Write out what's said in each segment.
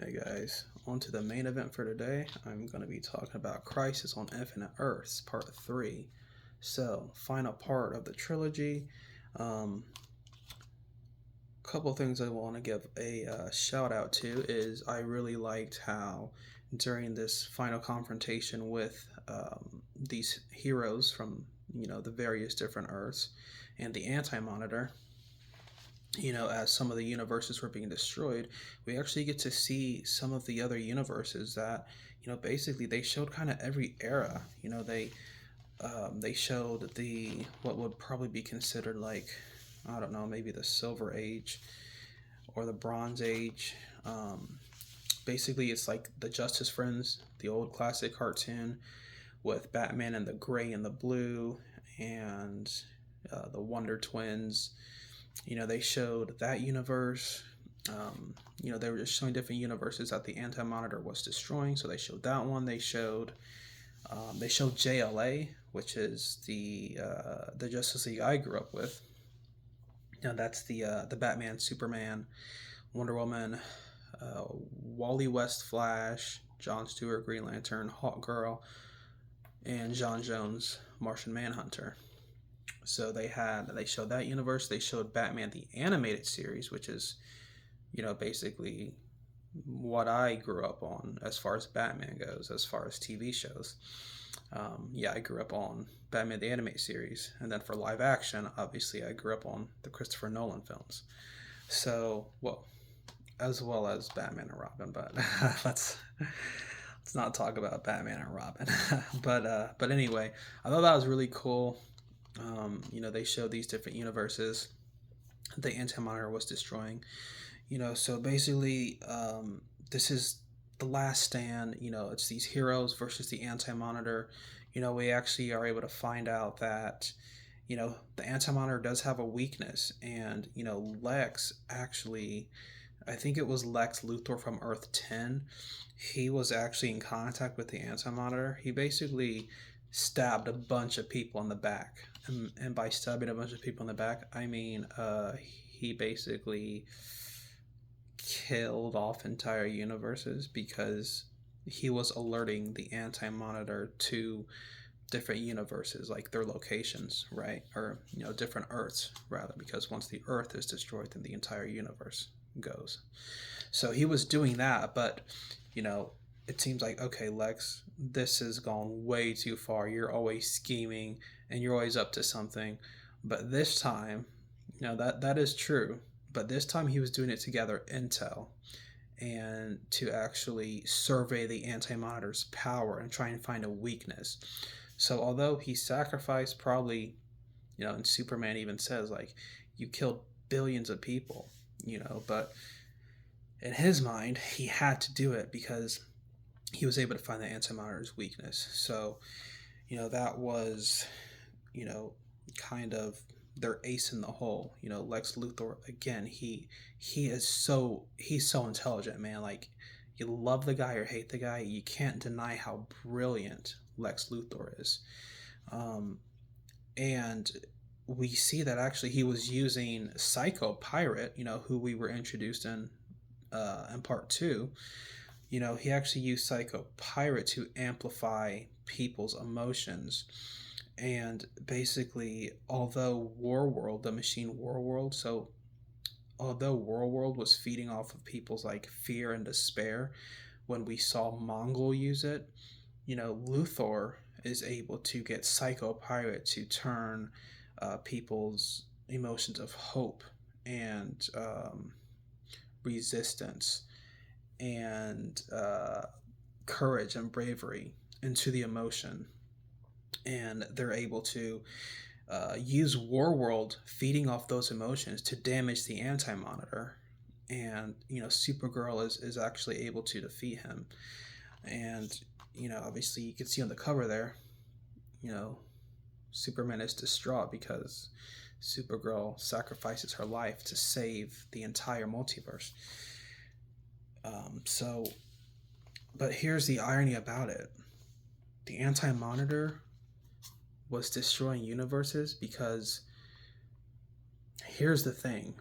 Hey guys, on to the main event for today. I'm going to be talking about Crisis on Infinite Earths, Part 3. So, final part of the trilogy. Um, Couple things I want to give a shout out to is I really liked how during this final confrontation with these heroes from the various different Earths and the Anti-Monitor, as some of the universes were being destroyed, we actually get to see some of the other universes that, basically they showed kind of every era. They showed the what would probably be considered like, I don't know, maybe the Silver Age or the Bronze Age. Basically, it's like the Justice Friends, the old classic cartoon with Batman in the gray and the blue, and the Wonder Twins. They showed that universe. They were just showing different universes that the Anti Monitor was destroying. So they showed that one. They showed JLA, which is the Justice League I grew up with. That's the Batman, Superman, Wonder Woman, uh, Wally West, Flash, John Stewart, Green Lantern, Hawk Girl, and John Jones, Martian Manhunter. So they showed that universe. They showed Batman the animated series, which is basically what I grew up on as far as Batman goes, as far as TV shows. I grew up on Batman the animated series, and then for live action, obviously I grew up on the Christopher Nolan films. So, well, as well as Batman and Robin, but let's not talk about Batman and Robin. But anyway, I thought that was really cool. They showed these different universes the Anti Monitor was destroying. So basically, this is the last stand. It's these heroes versus the Anti Monitor. We actually are able to find out that the Anti Monitor does have a weakness, and Lex actually. I think it was Lex Luthor from Earth 10. He was actually in contact with the Anti Monitor. He basically stabbed a bunch of people in the back. And by stabbing a bunch of people in the back, I mean he basically killed off entire universes because he was alerting the Anti Monitor to different universes, like their locations, right? Or, different Earths, rather, because once the Earth is destroyed, then the entire universe goes. So he was doing that, but, you know, it seems like, okay, Lex, this has gone way too far. You're always scheming and you're always up to something. But this time, that is true. But this time he was doing it to gather intel and to actually survey the Anti Monitor's power and try and find a weakness. So although he sacrificed probably, and Superman even says like, you killed billions of people, but in his mind he had to do it because he was able to find the Anti Monitor's weakness. So, that was, you know, kind of their ace in the hole. Lex Luthor again. He's so intelligent, man. Like, you love the guy or hate the guy, you can't deny how brilliant Lex Luthor is. Um, and we see that actually he was using Psycho Pirate, who we were introduced in part two. He actually used Psycho Pirate to amplify people's emotions. And basically, although Warworld, the machine Warworld, so although Warworld was feeding off of people's like fear and despair, when we saw Mongol use it, Luthor is able to get Psycho Pirate to turn people's emotions of hope and resistance and courage and bravery into the emotion. And they're able to use Warworld feeding off those emotions to damage the Anti Monitor. And, Supergirl is actually able to defeat him. And, obviously, you can see on the cover there, Superman is distraught because Supergirl sacrifices her life to save the entire multiverse. So, but here's the irony about it: the Anti Monitor was destroying universes because here's the thing,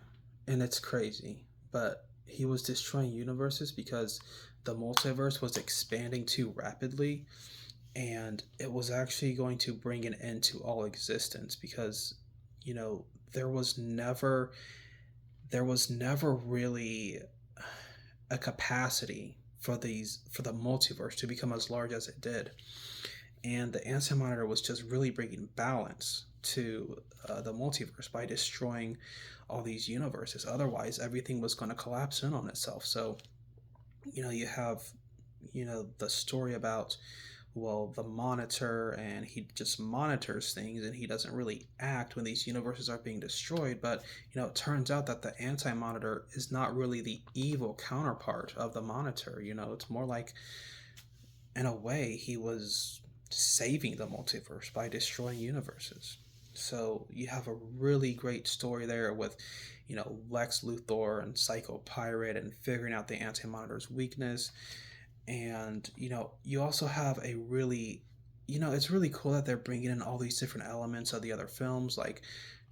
and it's crazy, but he was destroying universes because the multiverse was expanding too rapidly, and it was actually going to bring an end to all existence because, you know, there was never really a capacity for the multiverse to become as large as it did, and the anti monitor was just really bringing balance to the multiverse by destroying all these universes. Otherwise, everything was going to collapse in on itself. So, you know, you have, you know, the story about, well, the monitor, and he just monitors things and he doesn't really act when these universes are being destroyed. But, you know, it turns out that the anti monitor is not really the evil counterpart of the monitor. You know, it's more like, in a way, he was saving the multiverse by destroying universes. So you have a really great story there with, you know, Lex Luthor and Psycho Pirate and figuring out the Anti Monitor's weakness. And, you know, you also have a really, you know, it's really cool that they're bringing in all these different elements of the other films, like,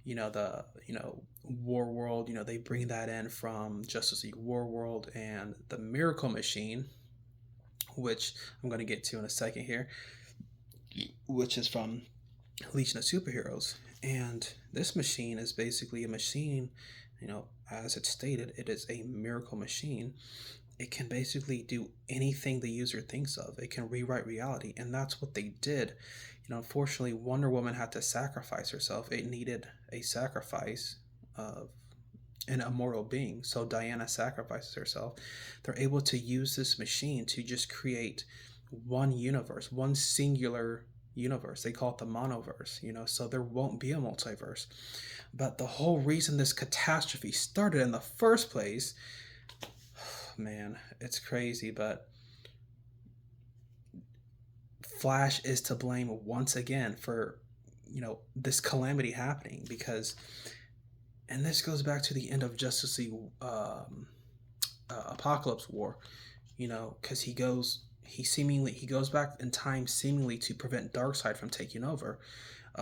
you know, the, you know, War World, you know, they bring that in from Justice League War World, and the Miracle Machine, which I'm going to get to in a second here, which is from Legion of Superheroes. And this machine is basically a machine, you know, as it's stated, it is a miracle machine. It can basically do anything the user thinks of. It can rewrite reality, and that's what they did. You know, unfortunately, Wonder Woman had to sacrifice herself. It needed a sacrifice of an immortal being, so Diana sacrifices herself. They're able to use this machine to just create one universe, one singular universe. They call it the monoverse, you know, so there won't be a multiverse. But the whole reason this catastrophe started in the first place, man, it's crazy, but Flash is to blame once again for, you know, this calamity happening because, and this goes back to the end of Justice League Apocalypse War, you know, because he goes back in time seemingly to prevent Darkseid from taking over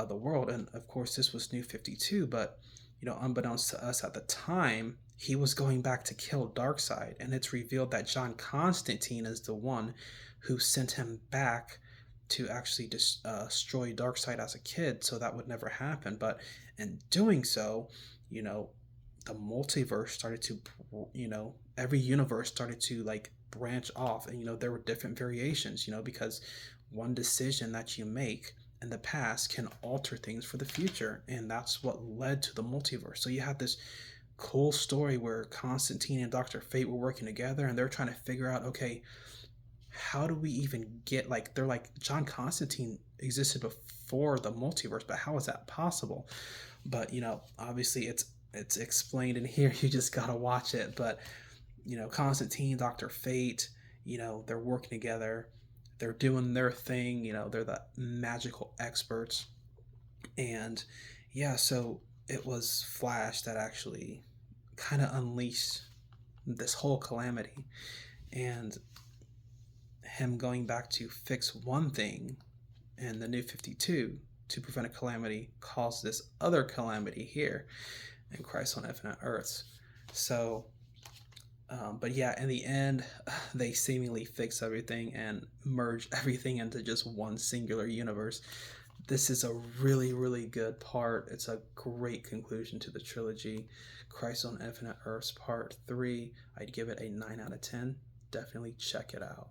the world, and of course this was New 52, but, you know, unbeknownst to us at the time, he was going back to kill Darkseid, and it's revealed that John Constantine is the one who sent him back to actually destroy Darkseid as a kid, so that would never happen. But in doing so, you know, the multiverse started to, you know, every universe started to like branch off, and, you know, there were different variations, you know, because one decision that you make in the past can alter things for the future, and that's what led to the multiverse. So you have this cool story where Constantine and Dr. Fate were working together, and they're trying to figure out, okay, how do we even get, like, they're like, John Constantine existed before the multiverse, but how is that possible? But, you know, obviously it's explained in here. You just gotta watch it. But, you know, Constantine, Dr. Fate, you know, they're working together, they're doing their thing, you know, they're the magical experts. And yeah, so it was Flash that actually kind of unleashed this whole calamity, and him going back to fix one thing in the New 52 to prevent a calamity caused this other calamity here in Christ on Infinite Earths. So, but yeah, in the end, they seemingly fix everything and merge everything into just one singular universe. This is a really, really good part. It's a great conclusion to the trilogy. Christ on Infinite Earths Part 3, I'd give it a 9 out of 10. Definitely check it out.